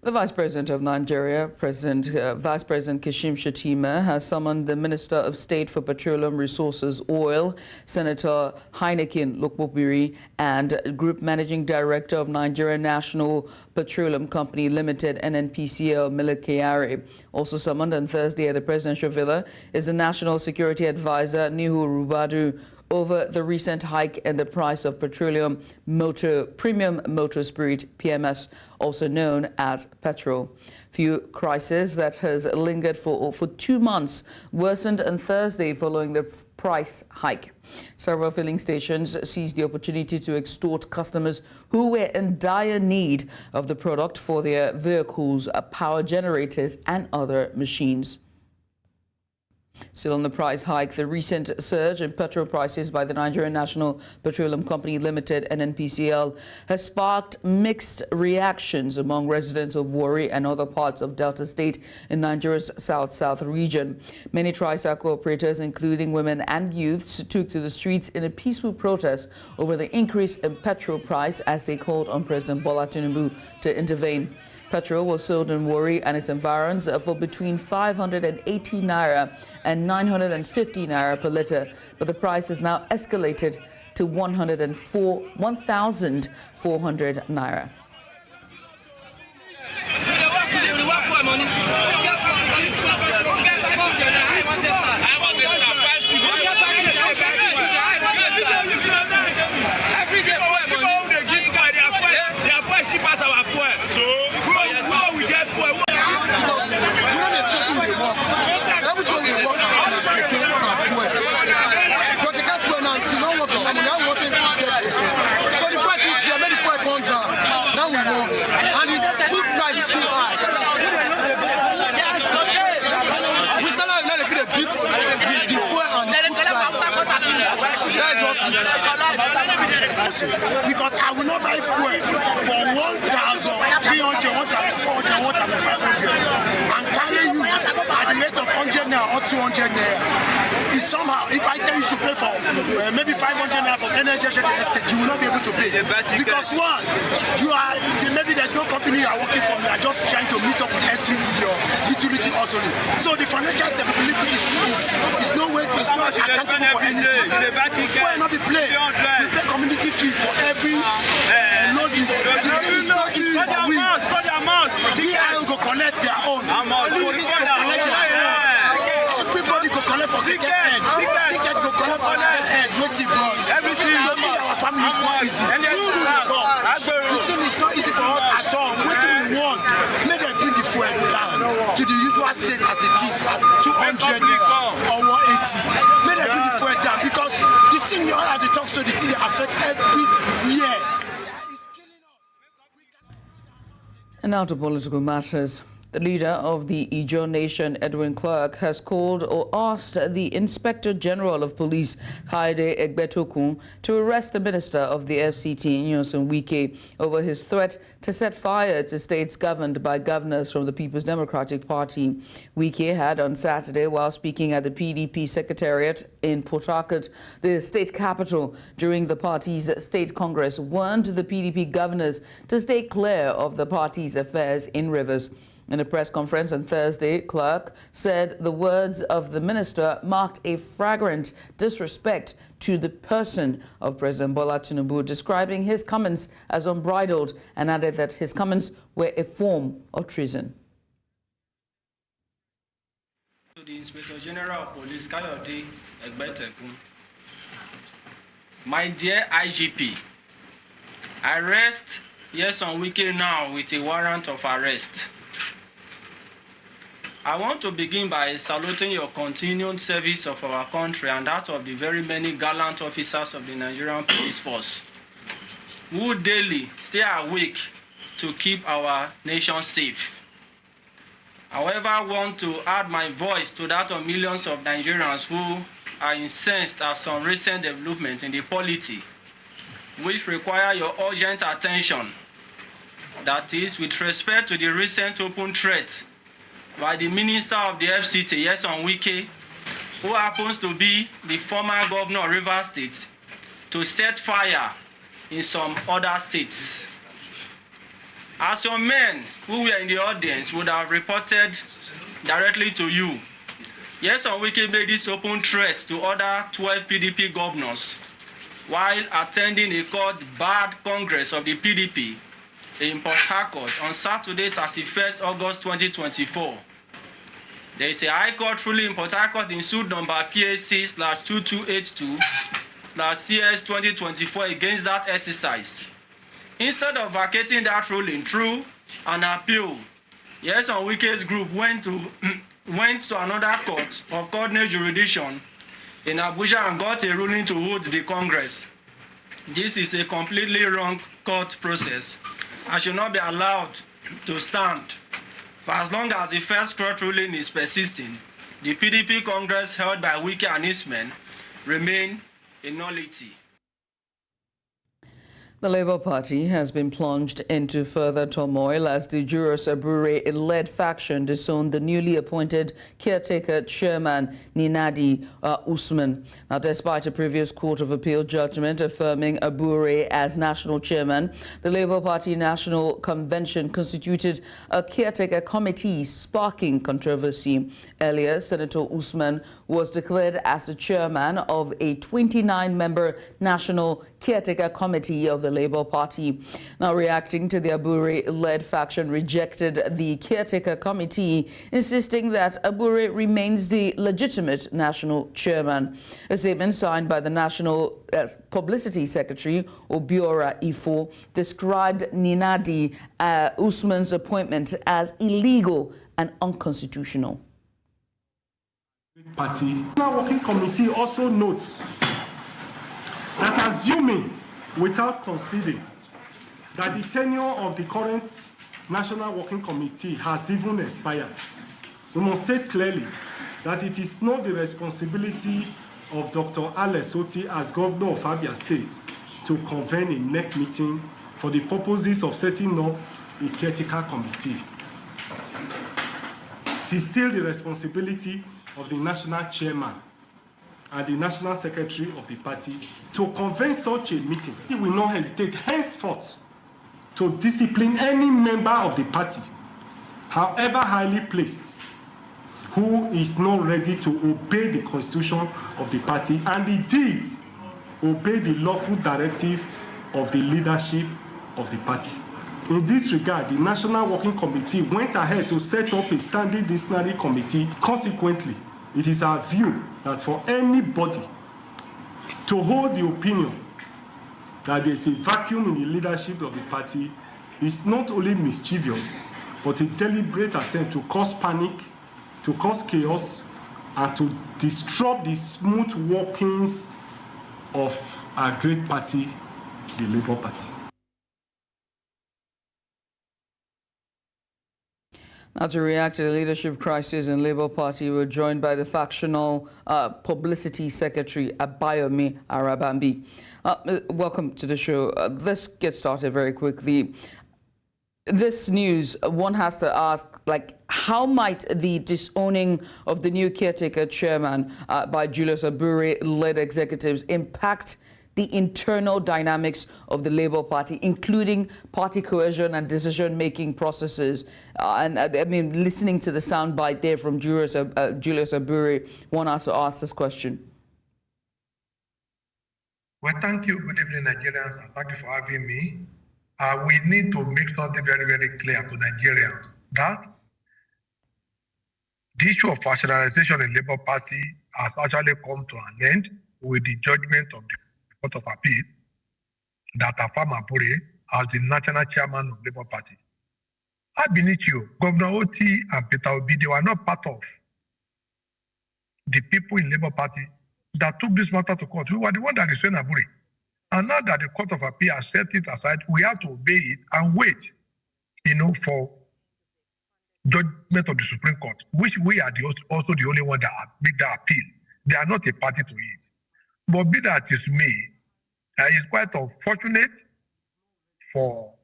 The Vice President of Nigeria, Vice President Kashim Shettima, has summoned the Minister of State for Petroleum Resources, Oil, Senator Heineken Lokpokpiri, and Group Managing Director of Nigeria National Petroleum Company Limited, NNPCL, Mele Kyari. Also summoned on Thursday at the Presidential Villa is the National Security Advisor, Nuhu Rubadu, over the recent hike in the price of premium motor spirit, PMS, also known as petrol. Fuel crisis that has lingered for 2 months worsened on Thursday following the price hike. Several filling stations seized the opportunity to extort customers who were in dire need of the product for their vehicles, power generators and other machines. Still on the price hike, the recent surge in petrol prices by the Nigerian National Petroleum Company Limited, NNPCL, has sparked mixed reactions among residents of Warri and other parts of Delta State in Nigeria's south-south region. Many tricycle operators, including women and youths, took to the streets in a peaceful protest over the increase in petrol price as they called on President Bola Tinubu to intervene. Petrol was sold in Warri and its environs for between 580 naira and 950 naira per litre, but the price has now escalated to 1,400 naira. Because I will not buy fuel for 1,300, 1,400, 1,500 and carry you at the rate of 100 naira or 200 naira. It's somehow, if I tell you to pay for maybe 500 naira from energy estate, you will not be able to pay. Because one, you are maybe there's no company you are working for, you are just trying to meet up with SMIT with your utility also. So the financial stability is no way to, it's not accountable for anything. Fuel not be played. We pay community fee for every loading. It's not easy for we. VIO go collect their own. Everybody go collect for ticket end. Ticket go collect for head. Waiting bus. Everything. Our family is not easy. The thing is not easy for us at all. Waiting we want. May they bring the fuel down to the usual state as it is at 200 or 180. May they bring the fuel down because the thing they all have to talk so the thing they affect every year. And now to political matters. The leader of the Ijaw Nation, Edwin Clark, has called or asked the Inspector General of Police, Kaide Egbetokun, to arrest the Minister of the FCT, Nyesom Wike, over his threat to set fire to states governed by governors from the People's Democratic Party. Wike had on Saturday, while speaking at the PDP Secretariat in Port Harcourt, the state capital, during the party's state congress, warned the PDP governors to stay clear of the party's affairs in Rivers. In a press conference on Thursday, Clark said the words of the minister marked a flagrant disrespect to the person of President Bola Tinubu, describing his comments as unbridled, and added that his comments were a form of treason. To the Inspector General of Police, Kaide Egbetokun, my dear IGP, arrest Nyesom Wike now with a warrant of arrest. I want to begin by saluting your continued service of our country and that of the very many gallant officers of the Nigerian Police Force who daily stay awake to keep our nation safe. However, I want to add my voice to that of millions of Nigerians who are incensed at some recent development in the polity, which require your urgent attention. That is, with respect to the recent open threat by the Minister of the FCT, Nyesom Wike, who happens to be the former governor of Rivers State, to set fire in some other states. As your men who were in the audience would have reported directly to you, Nyesom Wike made this open threat to other 12 PDP governors while attending a called Bad Congress of the PDP in Port Harcourt on Saturday, 31st August 2024. There is a High Court ruling in Port Harcourt in suit number PAC/2282/CS 2024 against that exercise. Instead of vacating that ruling through an appeal, Nyesom Wike's group went to another court of coordinate jurisdiction in Abuja and got a ruling to hold the Congress. This is a completely wrong court process and should not be allowed to stand. For as long as the first court ruling is persisting, the PDP Congress held by Wike and his men remain a nullity. The Labour Party has been plunged into further turmoil as the Julius Abure-led faction disowned the newly appointed Caretaker chairman Nenadi Usman. Now, despite a previous Court of Appeal judgment affirming Abure as national chairman, the Labour Party National Convention constituted a Caretaker committee, sparking controversy. Earlier, Senator Usman was declared as the chairman of a 29-member National Caretaker Committee of the Labour Party. Now, reacting to the Abure-led faction rejected the Caretaker Committee, insisting that Abure remains the legitimate national chairman. A statement signed by the National Publicity Secretary, Obiora Ifoh, described Nenadi Usman's appointment as illegal and unconstitutional. Party. The Working Committee also notes that assuming, without conceding, that the tenure of the current National Working Committee has even expired, we must state clearly that it is not the responsibility of Dr. Alex Oti as Governor of Abia State to convene a NEC meeting for the purposes of setting up a caretaker committee. It is still the responsibility of the national chairman and the national secretary of the party to convene such a meeting. He will not hesitate henceforth to discipline any member of the party, however highly placed, who is not ready to obey the constitution of the party and indeed obey the lawful directive of the leadership of the party. In this regard, the National Working Committee went ahead to set up a standing disciplinary committee. Consequently, it is our view that for anybody to hold the opinion that there is a vacuum in the leadership of the party is not only mischievous, but a deliberate attempt to cause panic, to cause chaos, and to disrupt the smooth workings of our great party, the Labour Party. Now, to react to the leadership crisis in Labour Party, we're joined by the Factional Publicity Secretary, Abayomi Arabambi. Welcome to the show. Let's get started very quickly. This news, one has to ask, how might the disowning of the new caretaker chairman by Julius Abure-led executives impact the internal dynamics of the Labour Party, including party cohesion and decision-making processes? And I mean, listening to the soundbite there from Julius Abure, one has to ask this question. Well, thank you. Good evening, Nigerians, and thank you for having me. We need to make something very, very clear to Nigerians that the issue of factionalization in Labour Party has actually come to an end with the judgment of the Court of Appeal that affirmed Abure as the national chairman of Labour Party. I beneath you, Governor Oti and Peter Obi, they were not part of the people in Labour Party that took this matter to court. We were the one that restrained Abure. And now that the Court of Appeal has set it aside, we have to obey it and wait, for judgment of the Supreme Court, which we are also the only one that make that appeal. They are not a party to it. But be that is me, it's quite unfortunate for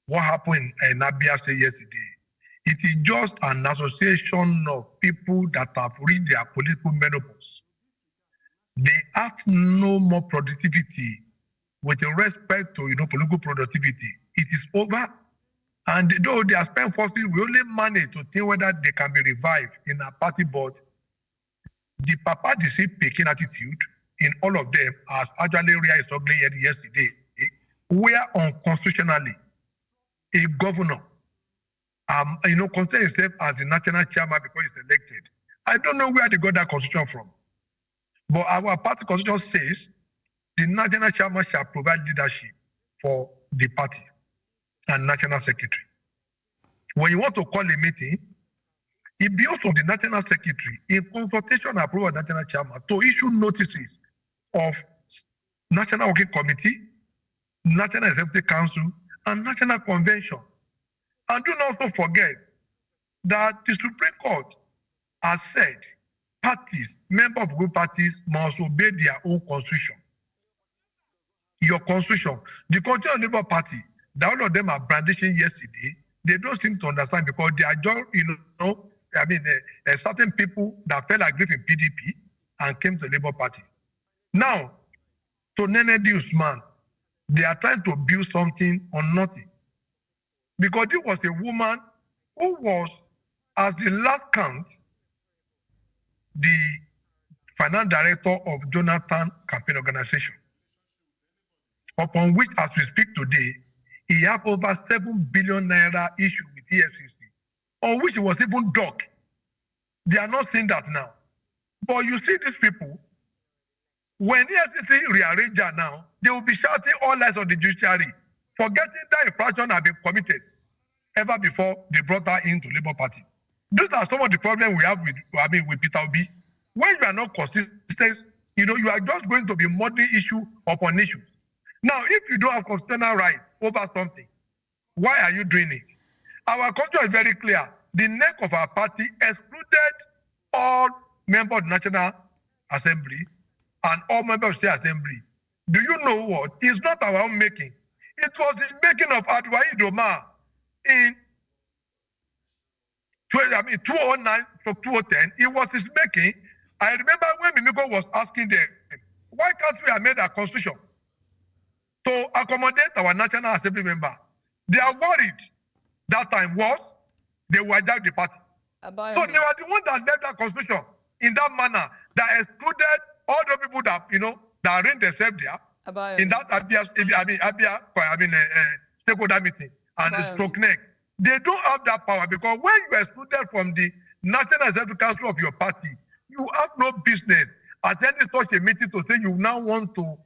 what happened in Abia State yesterday. It is just an association of people that have reached their political menopause. They have no more productivity with respect to political productivity. It is over. And though they are spent forces, we only manage to think whether they can be revived in our party board. The Papa Disi Peking attitude in all of them, as actually Ria is ugly yesterday, where unconstitutionally a governor, consider himself as the national chairman because he's elected. I don't know where they got that constitution from. But our party constitution says the national chairman shall provide leadership for the party and national secretary. When you want to call a meeting, it belongs on the national secretary in consultation and approval of national chairman to issue notices of National Working Committee, National Executive Council, and National Convention. And do not also forget that the Supreme Court has said parties, members of good parties must obey their own constitution. Your constitution, the Constitutional Labour Party, that all of them are brandishing yesterday, they don't seem to understand because they are just, certain people that fell agreed in PDP and came to the Labour Party. Now, to Nenadi Usman, they are trying to build something on nothing. Because this was a woman who was, as the last count, the finance director of Jonathan Campaign Organization, upon which, as we speak today, he have over 7 billion naira issue with EFCC, on which he was even docked. They are not saying that now. But you see these people, when EFCC rearrange her now, they will be shouting all lies on the judiciary, forgetting that infraction had been committed ever before they brought her into Labour Party. Those are some of the problems we have with Peter Obi. When you are not consistent, you are just going to be modeling issue upon issue. Now, if you don't have constitutional rights over something, why are you doing it? Our culture is very clear. The neck of our party excluded all members of the National Assembly and all members of the State Assembly. Do you know what? It's not our own making. It was the making of Adwai Idoma in 2009 to 2010. It was his making. I remember when Mimiko was asking them, why can't we amend our constitution to accommodate our National Assembly member? They are worried that time was they will hijack the party. Abayomi. So they were the ones that left that constitution in that manner that excluded all the people that that arranged themselves there Abayomi. in that stakeholder meeting and the stroke neck. They don't have that power because when you are excluded from the National Executive Council of your party, you have no business attending such a meeting to say you now want to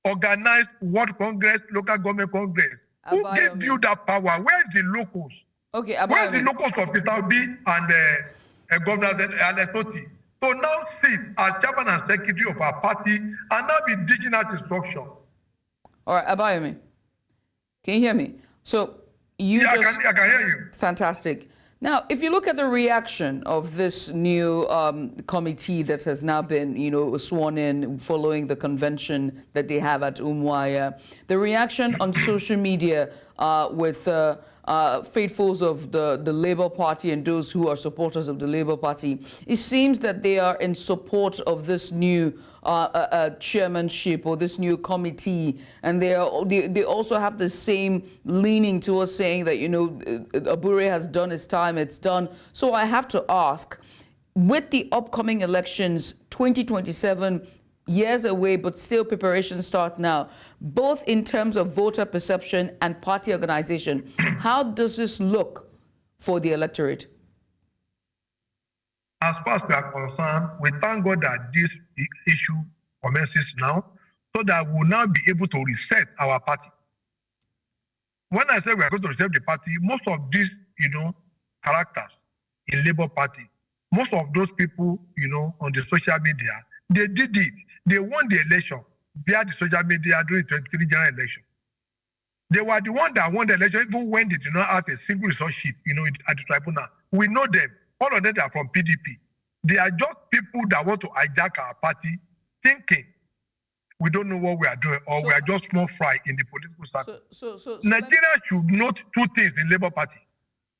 organize World Congress, local government Congress. Who gave you that power? Where is the locals? Okay, where is the locals of Peter Obi and Governor Alessoti? So now sit as chairman and secretary of our party and now be dishing out instruction. All right, Abayomi, can you hear me? So you I just... can hear you. Fantastic. Now, if you look at the reaction of this new committee that has now been, sworn in following the convention that they have at Umuahia, the reaction on social media with faithfuls of the Labour Party and those who are supporters of the Labour Party, it seems that they are in support of this new chairmanship or this new committee, and they also have the same leaning towards saying that Abure has done his time, it's done. So I have to ask, with the upcoming elections, 2027 years away, but still preparation starts now, both in terms of voter perception and party organization, how does this look for the electorate? As far as we are concerned, we thank God that this issue commences now, so that we will now be able to reset our party. When I say we are going to reset the party, most of these, characters in Labour Party, most of those people, on the social media, they did it. They won the election via the social media during the 2023 general election. They were the ones that won the election, even when they did not have a single result sheet, at the tribunal. We know them. All of them are from PDP. They are just people that want to hijack our party, thinking we don't know what we are doing, or we are just small fry in the political circle. So Nigeria should note two things in Labour Party.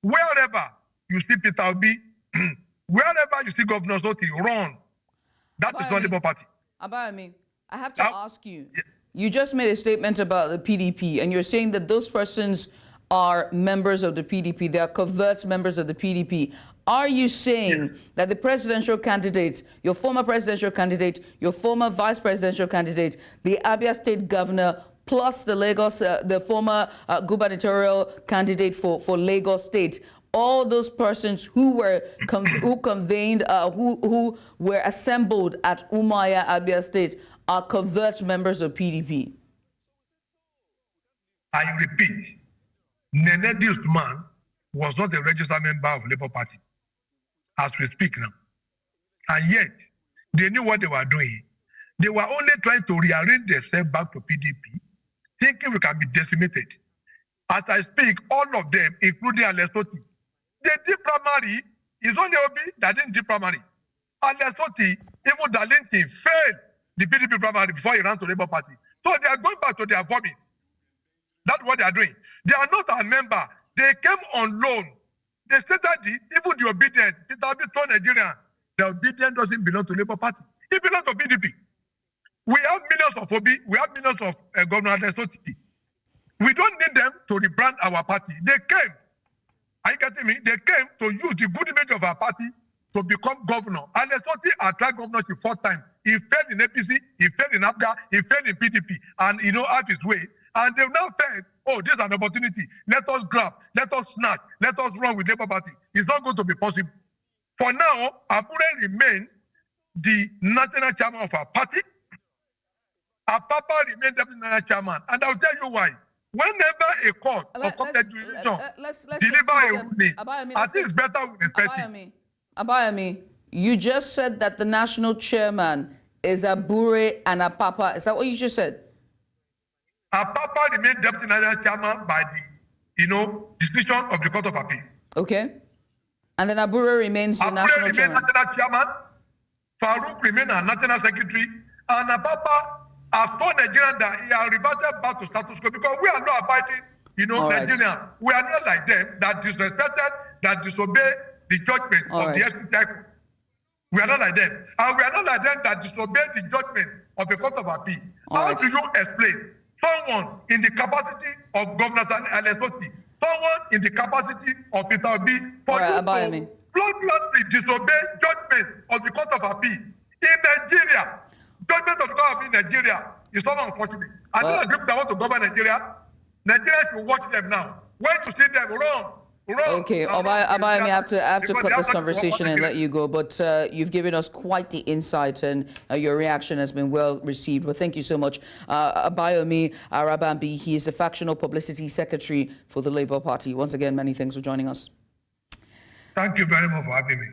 Wherever you see Peter Obi, wherever you see Governor Soti, run. That is not Labour Party. Abayomi, I have to ask you. You just made a statement about the PDP, and you're saying that those persons are members of the PDP. They are covert members of the PDP. Are you saying that the presidential candidates, your former presidential candidate, your former vice presidential candidate, the Abia State governor, plus the Lagos, the former gubernatorial candidate for Lagos State, all those persons who were who were assembled at Umuahia, Abia State, are covert members of PDP? I repeat, Nenadi Usman was not a registered member of Labour Party as we speak now. And yet, they knew what they were doing. They were only trying to rearrange themselves back to PDP, thinking we can be decimated. As I speak, all of them, including Alessoti, they did primary. It's only Obi that didn't do primary. Alessoti, even Darlington, failed the PDP primary before he ran to Labour Party. So they are going back to their vomit. That's what they are doing. They are not a member. They came on loan. They stated even the obedient, Peter Obi told Nigeria, the obedient doesn't belong to Labour Party. It belongs to PDP. We have millions of Obi, we have millions of Governor Alessoti. We don't need them to rebrand our party. They came. Are you getting me? They came to use the good image of our party to become governor. Alessoti tried governorship 4 times. He failed in APC, he failed in ABGA, he failed in PDP, and out his way. And they've now said, oh, this is an opportunity. Let us grab, let us snatch, let us run with Labour Party. It's not going to be possible. For now, Abure remains the national chairman of our party. Apapa remains deputy national chairman. And I'll tell you why. Whenever a court of competent jurisdiction deliver a ruling, I think it's better we respect it. Abayomi, you just said that the national chairman is Abure and Apapa. Is that what you just said? Apapa remains deputy national chairman by the, decision of the Court of Appeal. Okay. And then Abure remains the national chairman. Abure remains national chairman. Farouk remains our national secretary. And Apapa has told Nigerians that he has reverted back to status quo because we are not abiding, Nigerians. We are not like them that disrespected, that disobey the judgment of the SPTI. We are not like them. And we are not like them that disobey the judgment of the Court of Appeal. How do you explain someone in the capacity of Governor Alessoti, someone in the capacity of Peter Obi, for you to bluntly disobey judgment of the Court of Appeal in Nigeria? Judgment of the Court of Appeal in Nigeria is so unfortunate. And those people that want to govern Nigeria, Nigerians should watch them now. When you see them, run. Okay, Abayomi, I have to cut this conversation and let you go, but you've given us quite the insight and your reaction has been well received. Well, thank you so much. Abayomi Arabambi, he is the Factional Publicity Secretary for the Labour Party. Once again, many thanks for joining us. Thank you very much for having me.